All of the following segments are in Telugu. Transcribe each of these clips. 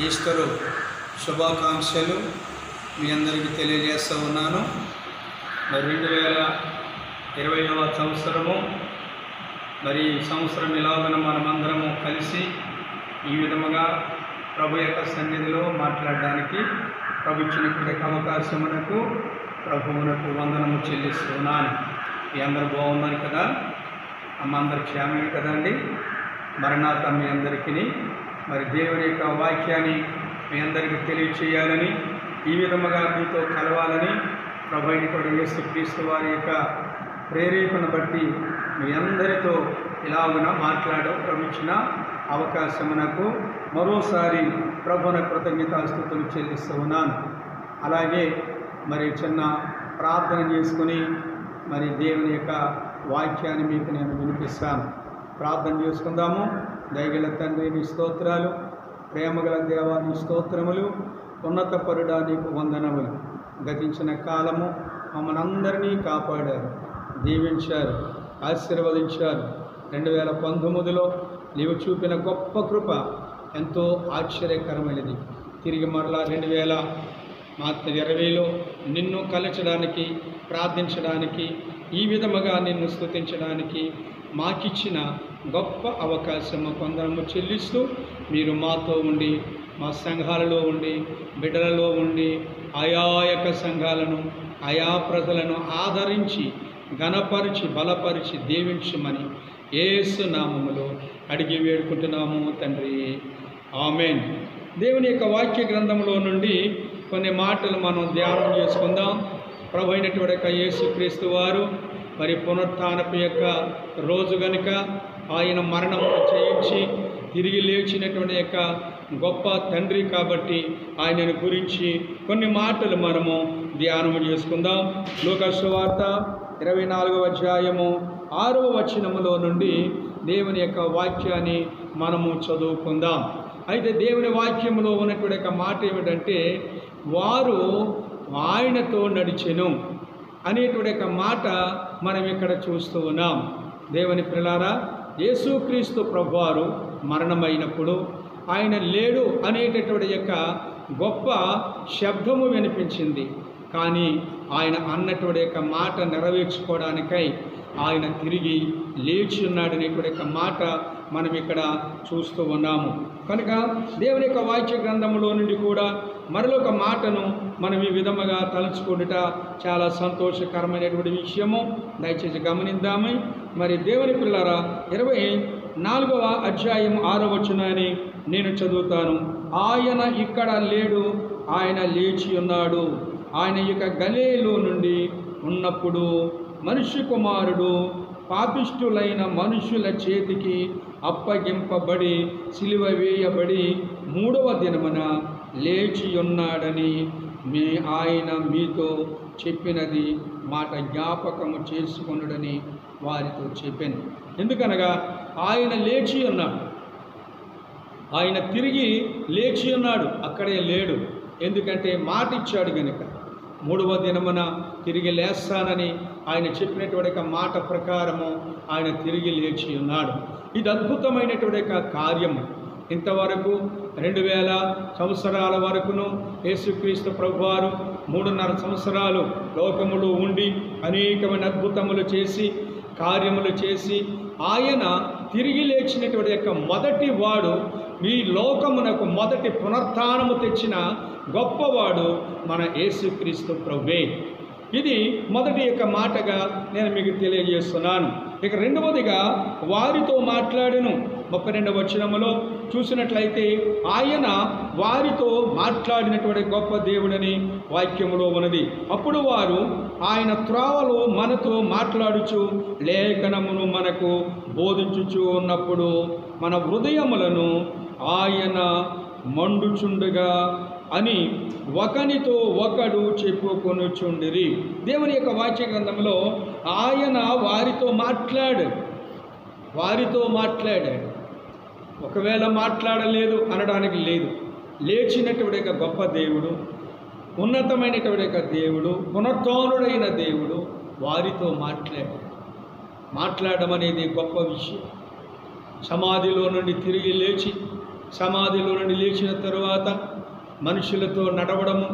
ఈస్టరు శుభాకాంక్షలు మీ అందరికీ తెలియజేస్తూ ఉన్నాను. మరి 2020వ సంవత్సరము, మరి ఈ సంవత్సరం ఇలాగన మనమందరము కలిసి ఈ విధముగా ప్రభు యొక్క సన్నిధిలో మాట్లాడడానికి ప్రభు ఇచ్చినటువంటి అవకాశమునకు ప్రభువునకు వందనము చెల్లిస్తున్నాను. మీ అందరూ బాగున్నారు కదా? అమ్మ అందరు క్షేమమే కదండి? మరణాత మీ అందరికీ మరి దేవుని యొక్క వాక్యాన్ని మీ అందరికీ తెలియచేయాలని, ఈ విధముగా మీతో కలవాలని ప్రభు అయినటువంటి యేసుక్రీస్తు వారి యొక్క ప్రేరేపణ బట్టి మీ అందరితో ఇలాగున ప్రభు ఇచ్చిన అవకాశమునకు మరోసారి ప్రభువున కృతజ్ఞతాస్తుతులు చెల్లిస్తూ ఉన్నాను. అలాగే మరి చిన్న ప్రార్థన చేసుకుని మరి దేవుని యొక్క వాక్యాన్ని మీకు నేను వినిపిస్తాను. ప్రార్థన చేసుకుందాము. దయగల తండ్రి నీ స్తోత్రాలు, ప్రేమగల దేవా నీ స్తోత్రములు, ఉన్నత పరుడా నీకు వందనములు. గతించిన కాలము మమ్మల్ని అందరినీ కాపాడారు, దీవించారు, ఆశీర్వదించారు. 2019లో నీవు చూపిన గొప్ప కృప ఎంతో ఆశ్చర్యకరమైనది. తిరిగి మరలా 2020లో నిన్ను కలచడానికి, ప్రార్థించడానికి, ఈ విధముగా నిన్ను స్తుతించడానికి మాకిచ్చిన గొప్ప అవకాశము కొందరము చెల్లిస్తూ, మీరు మాతో ఉండి, మా సంఘాలలో ఉండి, బిడ్డలలో ఉండి, ఆయా యొక్క సంఘాలను, ఆయా ప్రజలను ఆదరించి, ఘనపరిచి, బలపరిచి, దీవించమని యేసు నామములో అడిగి వేడుకుంటున్నాము తండ్రి. ఆమేన్. దేవుని యొక్క వాక్య గ్రంథంలో నుండి కొన్ని మాటలు మనం ధ్యానం చేసుకుందాం. ప్రభు అయినటువంటి యొక్క యేసుక్రీస్తు వారు మరి పునరుత్థానపు యొక్క రోజు గనుక ఆయన మరణమును జయించి తిరిగి లేచినటువంటి యొక్క గొప్ప తండ్రి కాబట్టి ఆయనను గురించి కొన్ని మాటలు మనము ధ్యానము చేసుకుందాం. లూకాసు సువార్త 24వ అధ్యాయము 6వ వచనములో నుండి దేవుని యొక్క వాక్యాన్ని మనము చదువుకుందాం. అయితే దేవుని వాక్యములో ఉన్నటువంటి యొక్క మాట ఏమిటంటే, వారు ఆయనతో నడిచెను అనేటువంటి యొక్క మాట మనం ఇక్కడ చూస్తూ ఉన్నాం. దేవుని ప్రియులారా, యేసుక్రీస్తు ప్రభువారు మరణమైనప్పుడు ఆయన లేడు అనేటటువంటి యొక్క గొప్ప శబ్దము వినిపించింది. కానీ ఆయన అన్నటువంటి యొక్క మాట నెరవేర్చుకోవడానికై ఆయన తిరిగి లేచి ఉన్నాడనేటువంటి యొక్క మాట మనం ఇక్కడ చూస్తూ ఉన్నాము. కనుక దేవుని యొక్క వాక్య గ్రంథంలో నుండి కూడా మరొక మాటను మనం ఈ విధముగా తలుచుకుంటుట చాలా సంతోషకరమైనటువంటి విషయము. దయచేసి గమనిద్దాము. మరి దేవుని పిల్లరా, 24వ అధ్యాయం 6వ వచనాన్ని నేను చదువుతాను. ఆయన ఇక్కడ లేడు, ఆయన లేచి ఉన్నాడు. ఆయన యొక్క గలిలయలో నుండి ఉన్నప్పుడు మనుష్య కుమారుడు పాపిష్టులైన మనుషుల చేతికి అప్పగింపబడి సిలువ వేయబడి 3వ దినమున లేచి ఉన్నాడని ఆయన మీతో చెప్పినది మాట జ్ఞాపకము చేసుకొనుడని వారితో చెప్పాను. ఎందుకనగా ఆయన లేచి ఉన్నాడు, ఆయన తిరిగి లేచి ఉన్నాడు, అక్కడే లేడు. ఎందుకంటే మాట ఇచ్చాడు గనుక 3వ దినమున తిరిగి లేస్తానని ఆయన చెప్పినటువంటి మాట ప్రకారము ఆయన తిరిగి లేచి ఉన్నాడు. ఇది అద్భుతమైనటువంటి కార్యము. ఇంతవరకు 2000 సంవత్సరాల వరకును యేసుక్రీస్తు ప్రభువారు 3.5 సంవత్సరాలు లోకములో ఉండి అనేకమైన అద్భుతములు చేసి, కార్యములు చేసి, ఆయన తిరిగి లేచినటువంటి యొక్క మొదటి వాడు, ఈ లోకమునకు మొదటి పునరుత్థానము తెచ్చిన గొప్పవాడు మన యేసుక్రీస్తు ప్రభువే. ఇది మొదటి యొక్క మాటగా నేను మీకు తెలియజేస్తున్నాను. ఇక రెండవదిగా వారితో మాట్లాడెను. 32వ వచనములో చూసినట్లయితే ఆయన వారితో మాట్లాడినటువంటి గొప్ప దేవుడని వాక్యములో ఉన్నది. అప్పుడు వారు ఆయన త్రోవలో మనతో మాట్లాడుచు లేఖనమును మనకు బోధించుచు ఉన్నప్పుడు మన హృదయములను ఆయన మండుచుండగా అని ఒకనితో ఒకడు చెప్పుకొనుచుండిరి. దేవుని యొక్క వాక్య గ్రంథంలో ఆయన వారితో మాట్లాడాడు. ఒకవేళ మాట్లాడలేదు అనడానికి లేదు. లేచినటువంటి యొక్క గొప్ప దేవుడు, ఉన్నతమైనటువంటి యొక్క దేవుడు, పునరుత్థానుడైన దేవుడు వారితో మాట్లాడడం అనేది గొప్ప విషయం. సమాధిలో నుండి తిరిగి లేచి సమాధిలో నుండి లేచిన తరువాత మనుషులతో నడవడము,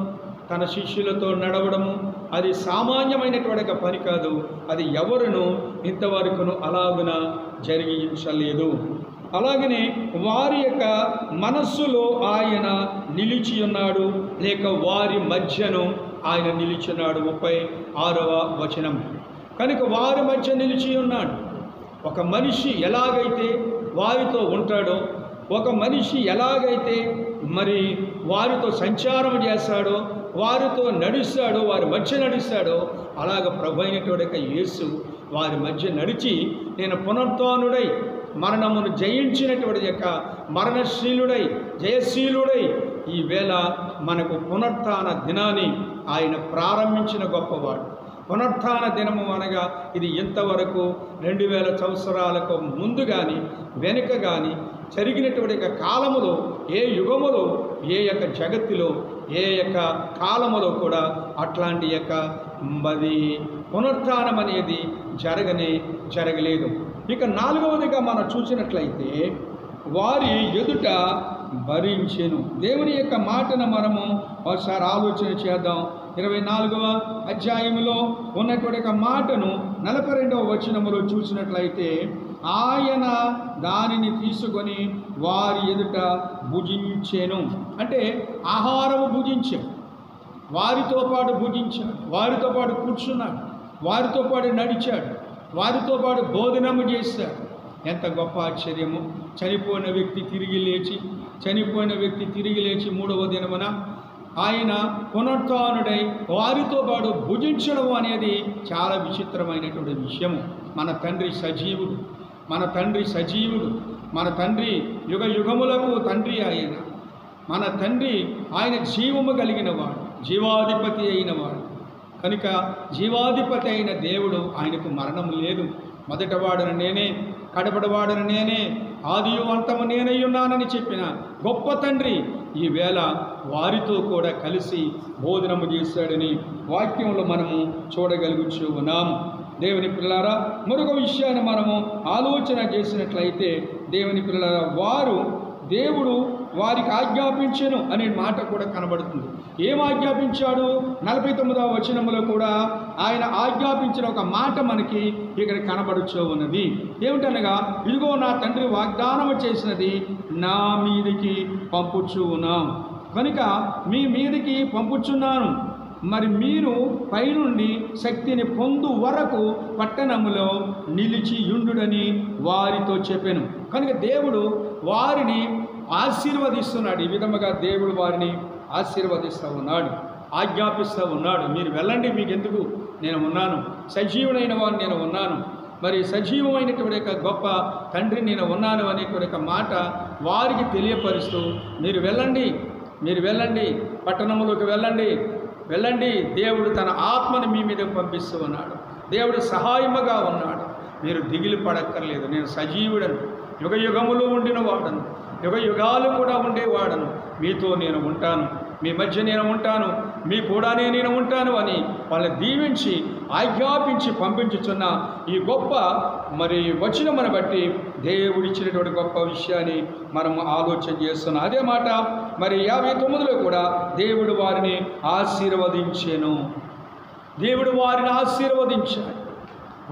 తన శిష్యులతో నడవడము అది సామాన్యమైనటువంటి పని కాదు. అది ఎవరును ఇంతవరకును అలాగున జరిగించలేదు. అలాగనే వారి యొక్క మనస్సులో ఆయన నిలిచి ఉన్నాడు, లేక వారి మధ్యను ఆయన నిలిచున్నాడు. 36వ వచనం. కనుక వారి మధ్య నిలిచి ఉన్నాడు. ఒక మనిషి ఎలాగైతే వారితో ఉంటాడో, ఒక మనిషి ఎలాగైతే మరి వారితో సంచారం చేస్తాడో, వారితో నడుస్తాడో, వారి మధ్య నడుస్తాడో, అలాగ ప్రభు అయినటువంటి యేసు వారి మధ్య నడిచి నేను పునరుత్థానుడై మరణమును జయించినటువంటి యొక్క మరణశీలుడై జయశీలుడై ఈ వేళ మనకు పునరుత్థాన దినాన్ని ఆయన ప్రారంభించిన గొప్పవాడు. పునరుత్థాన దినము అనగా ఇది ఇంతవరకు 2000 సంవత్సరాలకు ముందు కానీ వెనుక కానీ జరిగినటువంటి యొక్క కాలములో, ఏ యుగములో, ఏ యొక్క జగత్తులో, ఏ యొక్క కాలములో కూడా అట్లాంటి యొక్క మరి పునరుత్థానం అనేది జరగలేదు. ఇక 4వదిగా మనం చూసినట్లయితే వారి ఎదుట భరించెను. దేవుని యొక్క మాటను మనము ఒకసారి ఆలోచన చేద్దాం. 24వ అధ్యాయంలో ఉన్నటువంటి ఒక మాటను 42వ వచనములో చూసినట్లయితే ఆయన దానిని తీసుకొని వారి ఎదుట భుజించెను. అంటే ఆహారము భుజించాడు, వారితో పాటు భుజించాడు, వారితో పాటు కూర్చున్నాడు, వారితో పాటు నడిచాడు, వారితో పాటు బోధనము చేశాడు. ఎంత గొప్ప ఆశ్చర్యము! చనిపోయిన వ్యక్తి తిరిగి లేచి 3వ దినమున ఆయన పునరుత్థానుడై వారితో పాటు భుజించడం అనేది చాలా విచిత్రమైనటువంటి విషయము. మన తండ్రి సజీవుడు, మన తండ్రి యుగ యుగములకు తండ్రి ఆయన. మన తండ్రి ఆయన జీవము కలిగిన వాడు, జీవాధిపతి అయిన వాడు. కనుక జీవాధిపతి అయిన దేవుడు, ఆయనకు మరణం లేదు. మొదటవాడను నేనే, కడపడవాడను నేనే, ఆదియు అంతము నేనై ఉన్నానని చెప్పిన గొప్ప తండ్రి ఈవేళ వారితో కూడా కలిసి బోధనము చేశాడని వాక్యంలో మనము చూడగలుగుతూ ఉన్నాము. దేవుని పిల్లలారా, మరొక విషయాన్ని మనము ఆలోచన చేసినట్లయితే, దేవుని పిల్లలారా, దేవుడు వారికి ఆజ్ఞాపించెను అనే మాట కూడా కనబడుతుంది. ఏం ఆజ్ఞాపించాడు? 49వ వచనములో కూడా ఆయన ఆజ్ఞాపించిన ఒక మాట మనకి ఇక్కడ కనబడుచూ ఉన్నది. ఏమిటనగా, ఇదిగో నా తండ్రి వాగ్దానము చేసినది నా మీదికి పంపుచూ ఉన్నాం, కనుక మీ మీదికి పంపుచున్నాను. మరి మీరు పైనుండి శక్తిని పొందు వరకు పట్టణములో నిలిచి యుండుడని వారితో చెప్పాను. కనుక దేవుడు వారిని ఆశీర్వదిస్తున్నాడు. ఈ విధముగా దేవుడు వారిని ఆశీర్వదిస్తూ ఉన్నాడు, ఆజ్ఞాపిస్తూ ఉన్నాడు. మీరు వెళ్ళండి, మీకెందుకు, నేను ఉన్నాను, సజీవుడైన వాడు నేను ఉన్నాను, మరి సజీవమైనటువంటి యొక్క గొప్ప తండ్రి నేను ఉన్నాను అనేటువంటి ఒక మాట వారికి తెలియపరుస్తూ, మీరు వెళ్ళండి, పట్టణంలోకి వెళ్ళండి, దేవుడు తన ఆత్మను మీ మీద పంపిస్తూ ఉన్నాడు, దేవుడు సహాయముగా ఉన్నాడు, మీరు దిగులు పడక్కర్లేదు, నేను సజీవుడను, యుగ యుగములు ఉండిన వాడను, యుగ యుగాలు కూడా ఉండేవాడను, మీతో నేను ఉంటాను, మీ మధ్య నేను ఉంటాను, మీ కూడానే నేను ఉంటాను అని వాళ్ళని దీవించి ఆజ్ఞాపించి పంపించుచున్న ఈ గొప్ప మరి వచనమును బట్టి దేవుడిచ్చినటువంటి గొప్ప విషయాన్ని మనం ఆలోచన చేస్తున్నాం. అదే మాట మరి 59లో కూడా దేవుడు వారిని ఆశీర్వదించెను. దేవుడు వారిని ఆశీర్వదించాడు,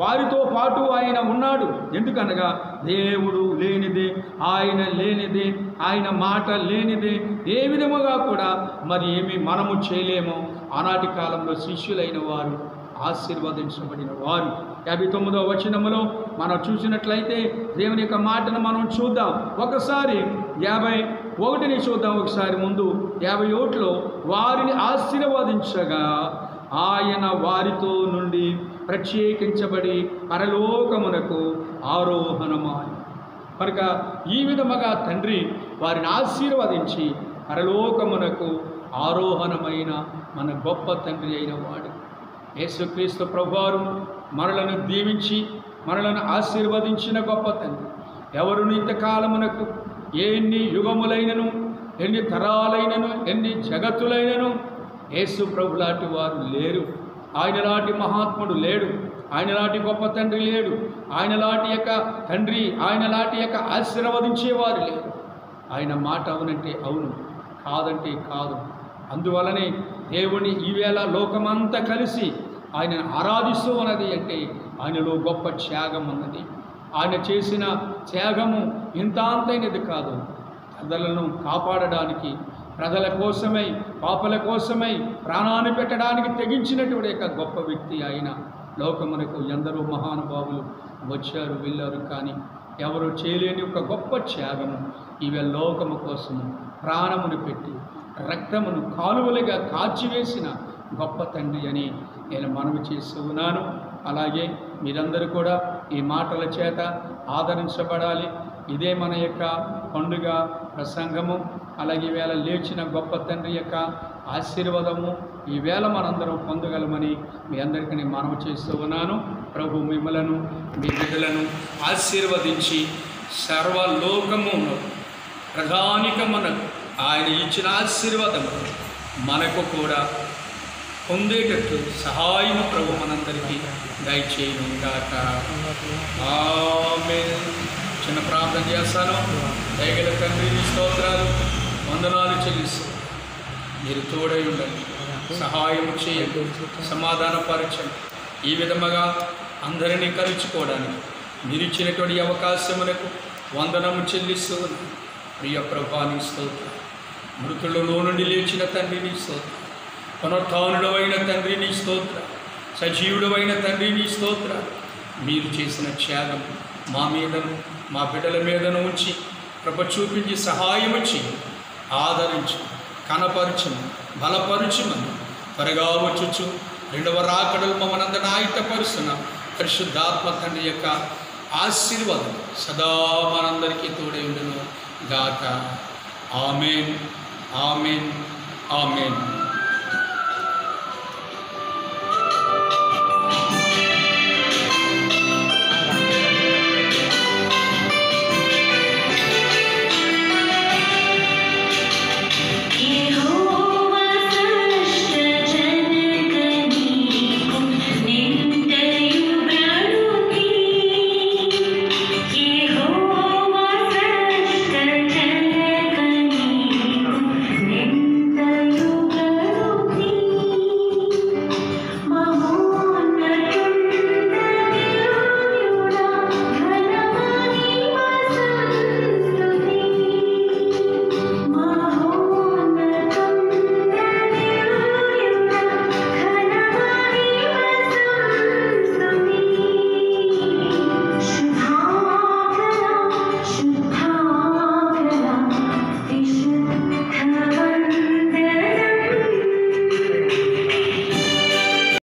వారితో పాటు ఆయన ఉన్నాడు. ఎందుకనగా దేవుడు లేనిదే, ఆయన లేనిదే, ఆయన మాట లేనిదే ఏ విధముగా కూడా మరి ఏమి మనము చేయలేమో. ఆనాటి కాలంలో శిష్యులైన వారు ఆశీర్వదించబడిన వారు. 59వ వచనములో మనం చూసినట్లయితే దేవుని యొక్క మాటను మనం చూద్దాం. ఒకసారి 51ని చూద్దాం. ఒకసారి ముందు 51లో వారిని ఆశీర్వదించగా ఆయన వారితో నుండి ప్రత్యేకించబడి పరలోకమునకు ఆరోహణమాయి. కనుక ఈ విధముగా తండ్రి వారిని ఆశీర్వదించి పరలోకమునకు ఆరోహణమైన మన గొప్ప తండ్రి అయిన వాడు యేసుక్రీస్తు ప్రభువారు మనలను దీవించి మనలను ఆశీర్వదించిన గొప్ప తండ్రి. ఎవరును ఇంతకాలమునకు ఎన్ని యుగములైనను, ఎన్ని తరాలైనను, ఎన్ని జగత్తులైనను యేసు ప్రభు లాంటి వారు లేరు. ఆయన లాంటి మహాత్ముడు లేడు, ఆయన లాంటి గొప్ప తండ్రి లేడు, ఆయన లాంటి యొక్క తండ్రి, ఆయన లాంటి యొక్క ఆశీర్వదించేవారు లేరు. ఆయన మాట అవునంటే అవును, కాదంటే కాదు. అందువలనే దేవుని ఈవేళ లోకమంతా కలిసి ఆయనను ఆరాధిస్తూ ఉన్నది అంటే ఆయనలో గొప్ప త్యాగం ఉన్నది. ఆయన చేసిన త్యాగము ఇంత అంతైనది కాదు. ప్రజలను కాపాడడానికి, ప్రజల కోసమై, పాపల కోసమై ప్రాణాన్ని పెట్టడానికి తెగించినటువంటి యొక్క గొప్ప వ్యక్తి ఆయన. లోకమునకు ఎందరో మహానుభావులు వచ్చారు వెళ్ళారు, కానీ ఎవరు చేయలేని ఒక గొప్ప త్యాగము ఇవే లోకము కోసము ప్రాణమును పెట్టి రక్తమును కాలువలుగా కాల్చివేసిన గొప్ప తండ్రి అని నేను మనవి చేస్తూ ఉన్నాను. అలాగే మీరందరూ కూడా ఈ మాటల చేత ఆదరించబడాలి. ఇదే మన యొక్క పండుగ ప్రసంగము. అలాగే ఈవేళ లేచిన గొప్ప తండ్రి యొక్క ఆశీర్వాదము ఈవేళ మనందరం పొందగలమని మీ అందరికీ నేను మనవి చేస్తూ ఉన్నాను. ప్రభు మిమ్మలను, మీ బిడ్డలను ఆశీర్వదించి సర్వలోకమును ప్రధానికమునకు ఆయన ఇచ్చిన ఆశీర్వాదము మనకు కూడా పొందేటట్లు సహాయము ప్రభు మనందరికీ దయచేయును గాక. ఆమేన్. చిన్న ప్రార్థన చేస్తాను. దయగల తండ్రి, నీ స్తోత్రాలు, వందనాలు చెల్లిస్తూ మీరు తోడై ఉండండి, సహాయం చేయండి, సమాధానపరచండి. ఈ విధముగా అందరినీ కలుసుకోవడానికి మీరు ఇచ్చినటువంటి అవకాశములకు వందనము చెల్లిస్తూ ప్రియ ప్రభాని స్తోత్రం. మృతులలో నుండి లేచిన తండ్రిని స్తోత్రం, పునరుత్థానుడవైన తండ్రిని స్తోత్ర, సజీవుడవైన తండ్రిని స్తోత్ర. మీరు చేసిన త్యాగం మా మీదను మా బిడ్డల మీదను ఉంచి కృప చూపించి సహాయం చేయి, ఆదరించు, కనపరచును, బలపరచుమని త్వరగా వచ్చుచు రెండవ రాకడలు మమ్మల్ని ఆయుధపరుస్తున్న పరిశుద్ధాత్మ తండ్రి యొక్క ఆశీర్వాదం సదా మనందరికీ తోడై ఉండును గాక. ఆమేన్, ఆమేన్, ఆమేన్.